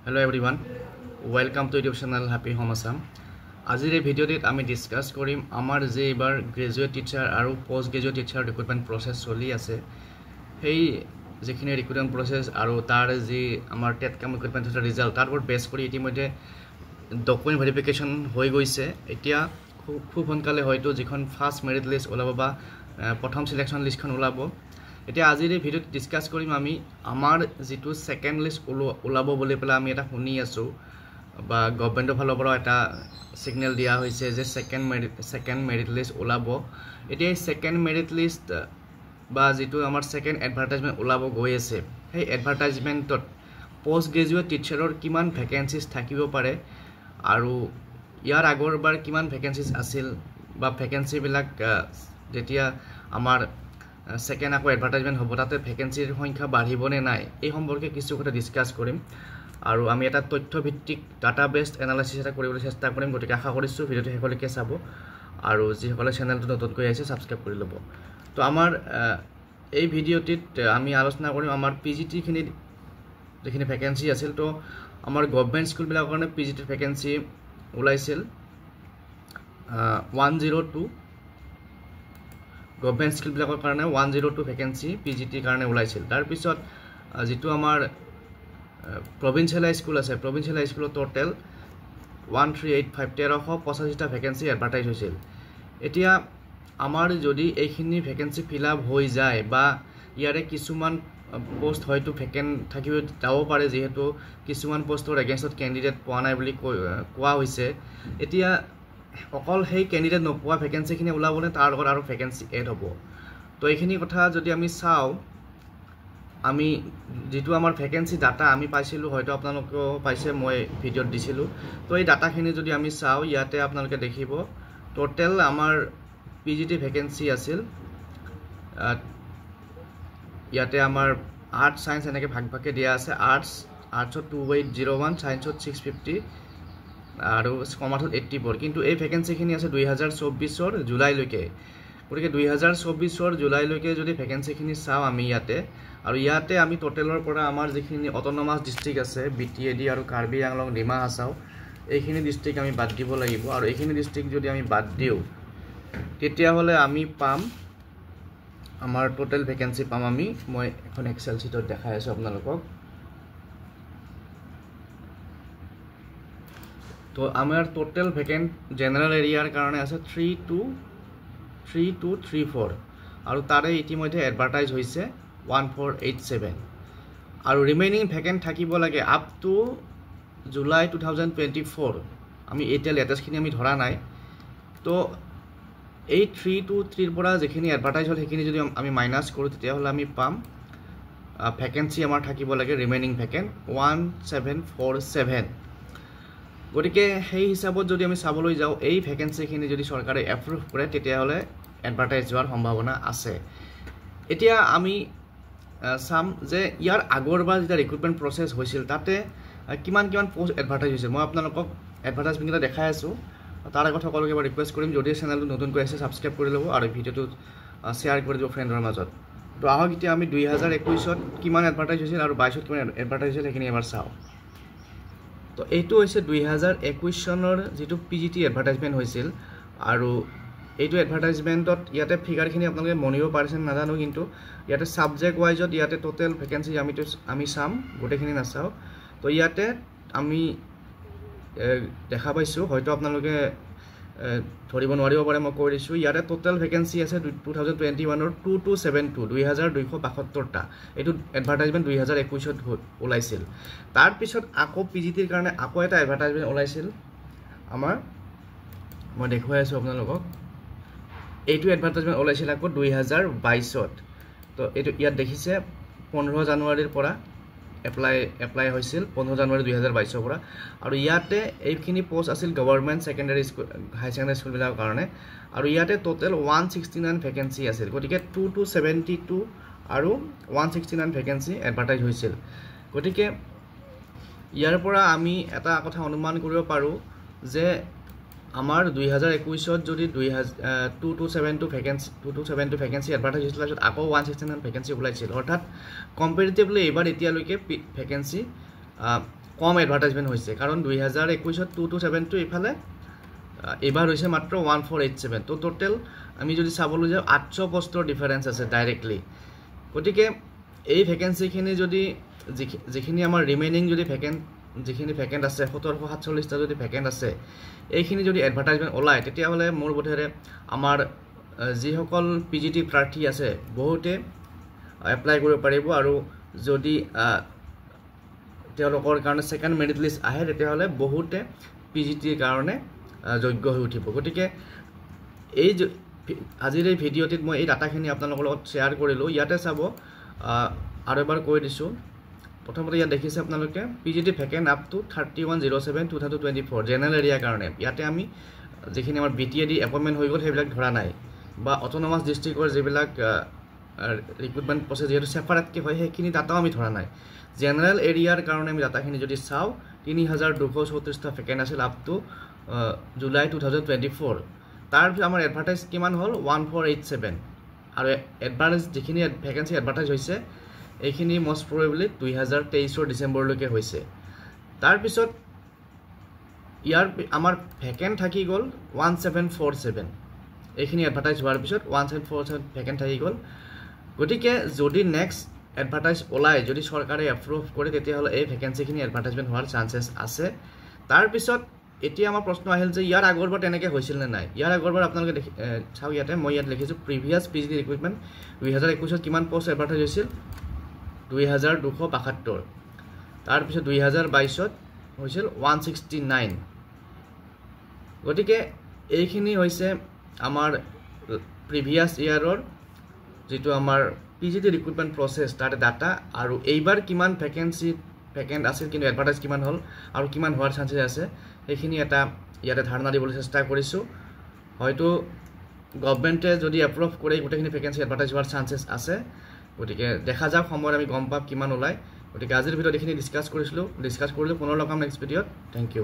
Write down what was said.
Hello everyone, welcome to YouTube channel Happy Home Assam. আজিৰ এই ভিডিঅ'টিত আমি ডিসকাস কৰিম আমাৰ যে এবাৰ গ্ৰেজুৱেট টিচাৰ আৰু post graduate teacher recruitment process চলি আছে সেই যেখিনি ৰিক্ৰুটমেন্ট প্ৰসেস আৰু তাৰ যে আমাৰ টেট কাম ৰিক্ৰুটমেন্ট ৰিজাল্ট তাৰ ওপৰত বেছ কৰি ইতিমধ্যে ডকুমেন্ট ভেৰিফিকেশন হৈ গৈছে এতিয়া খুব সোনকালে হয়তো যিখন ফাৰ্স্ট মেৰিট লিষ্ট ওলাব বা প্ৰথম সিলেকশন লিষ্টখন ওলাব এতিয়া আজিৰ এই ভিডিঅ'ত ডিসকাস কৰিম আমি আমাৰ যেটো সেকেন্ড লিষ্ট ওলাব বুলি পেলা আমি এটা শুনি আছো বা গভৰ্ণমেণ্টৰ ফালৰ পৰা এটা সিগনেল দিয়া হৈছে যে সেকেন্ড মেৰিট লিষ্ট ওলাব এতিয়া সেকেন্ড মেৰিট লিষ্ট বা যেটো আমাৰ সেকেন্ড এডভাৰটাইজমেন্ট ওলাব গৈ আছে সেই এডভাৰটাইজমেন্টত পোষ্ট গ্ৰেজুৱেট টিচাৰৰ কিমান ভ্যাকেন্সিজ থাকিব পাৰে আৰু ইয়াৰ আগৰবাৰ কিমান ভ্যাকেন্সিজ আছিল বা ভ্যাকেন্সি বিলাক যেতিয়া আমাৰ সেকেন্ড আকৌ এডভাৰটাইজমেন্ট হ'ব তাতে ভ্যাকেন্সিৰ সংখ্যা বাঢ়িব নে নাই এই সম্পৰ্কে কিছু কথা ডিসকাস কৰিম আৰু আমি এটা তথ্য ভিত্তিক ডাটা বেসড এনালাইসিস এটা কৰিবলৈ চেষ্টা কৰিম গতিকে আশা কৰিছো ভিডিওটো শেষলৈকে চাব আৰু যিসকলে চেনেলটো নতুনকৈ আহিছে সাবস্ক্ৰাইব কৰি ল'ব তো আমাৰ এই ভিডিওটিত আমি আলোচনা কৰিম আমাৰ পিজিটি খিনি যেখিনি ভ্যাকেন্সি আছিল তো আমাৰ গভৰ্ণমেণ্ট স্কুল বিলাকৰ কাৰণে পিজিটি ভ্যাকেন্সি ওলাইছিল 102 গভৰ্ণমেণ্ট স্কুল বিলাকৰ কাৰণে 102 ভ্যাকেন্সি পিজিটি কাৰণে ওলাইছিল তাৰ পিছত যেটো আমাৰ provincial স্কুল আছে provincial স্কুলৰ টোটাল 1385 টা ভ্যাকেন্সি এডভাৰটাইজ হৈছিল এতিয়া আমাৰ যদি এইখিনি ভ্যাকেন্সি ফিল আপ হৈ যায় বা ইয়াৰে কিছুমান পোষ্ট হয়তো ভ্যাকেন্ট থাকিব যাব পাৰে যেহেতু কিছুমান পোষ্টৰ এগেইনষ্টত ক্যান্ডিডেট পোৱা নাই বুলি কোৱা হৈছে এতিয়া অকল সেই ক্যান্ডিডেট নোপোৱা ভ্যাকেন্সি খিনি ওলাবনে তাৰ লগত আৰু ভ্যাকেন্সি এড হ'ব তো এইখিনি কথা যদি আমি চাও আমি যেটো আমাৰ ভ্যাকেন্সি ডাটা আমি পাইছিলো হয়তো আপোনালোকে পাইছে মই ভিডিওত দিছিলো তো এই ডাটাখিনি যদি আমি চাও ইয়াতে আপোনালোকে দেখিব টোটাল আমাৰ পিজিটি ভ্যাকেন্সি আছিল ইয়াতে আমাৰ আৰ্টস সায়েন্স এনেকে ভাগভাগে দিয়া আছে আৰ্টছত 2801 সায়েন্সত 650 আৰু কমাৰ্চত 84 কিন্তু এই ভ্যাকেন্সিখিনি আছে 2024 ৰ জুলাইলৈকে গতিকে 2024 ৰ জুলাইলৈকে যদি ভ্যাকেন্সিখিনি চাও আমি ইয়াতে আৰু ইয়াতে আমি টোটালৰ পৰা আমাৰ যিখিনি অটোনমাস ডিস্ট্ৰিক্ট আছে বিটিএডি আৰু কাৰ্বি আংলং ডিমা হাছাও এইখিনি ডিস্ট্ৰিক্ট আমি বাদ দিব লাগিব আৰু এইখিনি ডিস্ট্ৰিক্ট যদি আমি বাদ দিও তেতিয়া হলে আমি পাম আমাৰ টোটাল ভ্যাকেন্সি পাম আমি মই এখন এক্সেল শীটত দেখাই আছো আপোনালোকক তো আমাৰ টোটাল ভ্যাকেন্ট জেনাৰেল এৰিয়াৰ কাৰণে আছে 3234 আৰু তাৰে ইতিমধ্যে এডভাৰটাইজ হৈছে 1487 আৰু ৰিমেইনিং ভ্যাকেন্ট থাকিব লাগে আপ টু জুলাই 2024 আমি এতিয়া লেটেস্ট খিনি আমি ধৰা নাই তো এই 323 ৰ পৰা যেখিনি এডভাৰটাইজ হল সেইখিনি যদি আমি মাইনাস কৰো তেতিয়া হলে আমি পাম ভ্যাকেন্সি আমাৰ থাকিব লাগে ৰিমেইনিং ভ্যাকেন্ট 1747 গতিকে সেই হিচাপত যদি আমি চাবলৈ যাও এই ভ্যাকেন্সিখিনি যদি চৰকাৰে এপ্ৰুভ কৰে তেতিয়া হলে এডভাৰটাইজ হোৱাৰ সম্ভাৱনা আছে এতিয়া আমি সাম যে ইয়াৰ আগৰবাৰ যেটা ৰিক্ৰুটমেন্ট প্ৰসেস হৈছিল তাতে কিমান পোষ্ট এডভাৰটাইজ হৈছিল মই আপোনালোকক এডভাৰটাইজমেন্ট এটা দেখাই আছো তাৰ আগত সকলোকে মই ৰিকুৱেষ্ট কৰিম যদি চেনেলটো নতুনকৈ আছে সাবস্ক্ৰাইব কৰি ল'ব আৰু ভিডিওটো শেয়াৰ কৰি দিব ফ্ৰেণ্ডৰ মাজত তো আহক এতিয়া আমি 2021 ত কিমান এডভাৰটাইজ হৈছিল আৰু 22 ত কিমান এডভাৰটাইজ হৈছিল সেইখিনি এবাৰ চাও তো এইটো হৈছে 2021 চনৰ যেটো পিজিটি এডভাৰটাইজমেন্ট হৈছিল আৰু এইটো এডভাৰটাইজমেন্টত ইয়াতে ফিগাৰখিনি আপোনালোকে মনিব পাৰিছেন নাজানো কিন্তু ইয়াতে সাবজেক্ট ওয়াইজত ইয়াতে টোটাল ভ্যাকেন্সি আমি চাম গোটেখিনি নাচাও তো ইয়াতে আমি দেখা পাইছো হয়তো আপোনালোকে ধৰিব নোৱাৰিব পাৰে মই কৈ দিছো ইয়াতে টোটাল ভ্যাকেন্সি আছে 2021 ৰ 2272 টা এটো এডভাৰটাইজমেন্ট 2021 ত ওলাইছিল তাৰ পিছত আকৌ পিজিটিৰ কাৰণে আকৌ এটা এডভাৰটাইজমেন্ট ওলাইছিল আমাৰ মই দেখুৱাই আছো আপোনালোকক এইটো এডভাৰটাইজমেন্ট ওলাইছিল আকৌ 2022 ত তো এটো ইয়াত দেখিছে 15 জানুৱাৰীৰ পৰা এপ্লাই হৈছিল 15 জানুৱাৰী 2022 ৰ পৰা আৰু ইয়াতে এইখিনি পোষ্ট আছিল গভৰ্ণমেণ্ট সেকেন্ডাৰী স্কুল হাই সেকেন্ডাৰী স্কুল বিলাকৰ কাৰণে আৰু ইয়াতে টোটাল 169 ভ্যাকেন্সি আছিল গতিকে 2272 আৰু 169 ভ্যাকেন্সি এডভাৰটাইজ হৈছিল গতিকে ইয়াৰ পৰা আমি এটা কথা অনুমান কৰিব পাৰো যে আমাৰ 2021 ত যদি 2272 ভ্যাকেন্সি এডভাৰটাইজ হৈছিল তাৰপিছত আকৌ 169 ভ্যাকেন্সি ওলাইছিল অৰ্থাৎ কম্পাৰেটিভলি এবাৰ এতিয়ালৈকে ভ্যাকেন্সি কম এডভাৰটাইজমেণ্ট হৈছে কাৰণ 2021 227 ইফালে এবাৰ হৈছে মাত্ৰ 1487 তো টোটেল আমি যদি চাবলৈ যাওঁ 800 পোষ্টৰ ডিফাৰেন্স আছে ডাইৰেক্টলি গতিকে এই ভ্যাকেন্সিখিনি যদি যিখিনি আমাৰ ৰিমেইনিং যদি যিখিনি ভ্যাকেন্ট আছে 1747টা যদি ভ্যাকেন্ট আছে এইখিনি যদি এডভাৰটাইজমেণ্ট ওলায় তেতিয়াহ'লে মোৰ বোধেৰে আমাৰ যিসকল পিজিটি প্ৰাৰ্থী আছে বহুতে এপ্লাই কৰিব পাৰিব আৰু যদি তেওঁলোকৰ কাৰণে সেকেন্ড মেৰিট লিষ্ট আহে তেতিয়াহ'লে বহুতে পিজিটিৰ কাৰণে যোগ্য হৈ উঠিব গতিকে এই আজিৰ এই ভিডিঅ'টিত মই এই ডাটাখিনি আপোনালোকৰ লগত শ্বেয়াৰ কৰিলোঁ ইয়াতে চাব আৰু এবাৰ কৈ দিছোঁ প্ৰথমতে ইয়াত দেখিছে আপোনালোকে PGT vacant up to 3107 2024 general এৰিয়াৰ কাৰণে ইয়াতে আমি যিখিনি আমাৰ বিটিএডি এপইণ্টমেণ্ট হৈ গ'ল সেইবিলাক ধৰা নাই বা অটোনমাস ডিষ্ট্ৰিক্টৰ যিবিলাক ৰিক্ৰুটমেণ্ট প্ৰচেছ যেহেতু সেপাৰেটকৈ হয় সেইখিনি ডাটাও আমি ধৰা নাই জেনাৰেল এৰিয়াৰ কাৰণে আমি ডাটাখিনি যদি চাওঁ 3234টা ভ্যাকেন্ট আছিল আপ টু জুলাই 2024 তাৰপিছত আমাৰ এডভাৰটাইজ কিমান হ'ল 1487 আৰু এডভাৰটাইজ যিখিনি ভ্যাকেন্সি এডভাৰটাইজ হৈছে এইখিনি মোষ্ট প্ৰবেবলি 2023 ডিসেম্বৰলৈকে হৈছে তাৰপিছত ইয়াৰ আমাৰ ভ্যাকেন্ট থাকি গ'ল 1747 এইখিনি এডভাৰটাইজ হোৱাৰ পিছত 1747 ভ্যাকেন্ট থাকি গ'ল গতিকে যদি নেক্সট এডভাৰটাইজ ওলায় যদি চৰকাৰে এপ্ৰুভ কৰে তেতিয়াহ'লে এই ভ্যাকেন্সিখিনি এডভাৰটাইজমেণ্ট হোৱাৰ চান্সেছ আছে তাৰপিছত এতিয়া আমাৰ প্ৰশ্ন আহিল যে ইয়াৰ আগৰবাৰ তেনেকৈ হৈছিল নে নাই ইয়াৰ আগৰবাৰ আপোনালোকে চাওক ইয়াতে মই ইয়াত লিখিছোঁ প্ৰিভিয়াছ পিজিটি ৰিক্ৰুটমেণ্ট 2021 কিমান পোষ্ট এডভাৰটাইজ হৈছিল 2272 তাৰপিছত 2022 হৈছিল 169 গতিকে এইখিনি হৈছে আমাৰ প্ৰিভিয়াছ ইয়াৰৰ যেটো আমাৰ পিজিটি ৰিক্ৰুটমেণ্ট প্ৰচেছ তাতে ডাটা আৰু এইবাৰ কিমান ভ্যাকেন্ট আছিল কিন্তু এডভাৰটাইজ কিমান হ'ল আৰু কিমান হোৱাৰ চান্সেছ আছে সেইখিনি এটা ইয়াতে ধাৰণা দিবলৈ চেষ্টা কৰিছোঁ হয়তো গভৰ্ণমেণ্টে যদি এপ্ৰুভ কৰে গোটেইখিনি ভ্যাকেন্সি এডভাৰটাইজ হোৱাৰ চান্সেছ আছে গতিকে দেখা যাওক সময়ত আমি গম পাম কিমান ওলায় গতিকে আজিৰ ভিডিঅ'ত এইখিনি ডিছকাছ কৰিলোঁ পুনৰ লগ পাম নেক্সট ভিডিঅ'ত থেংক ইউ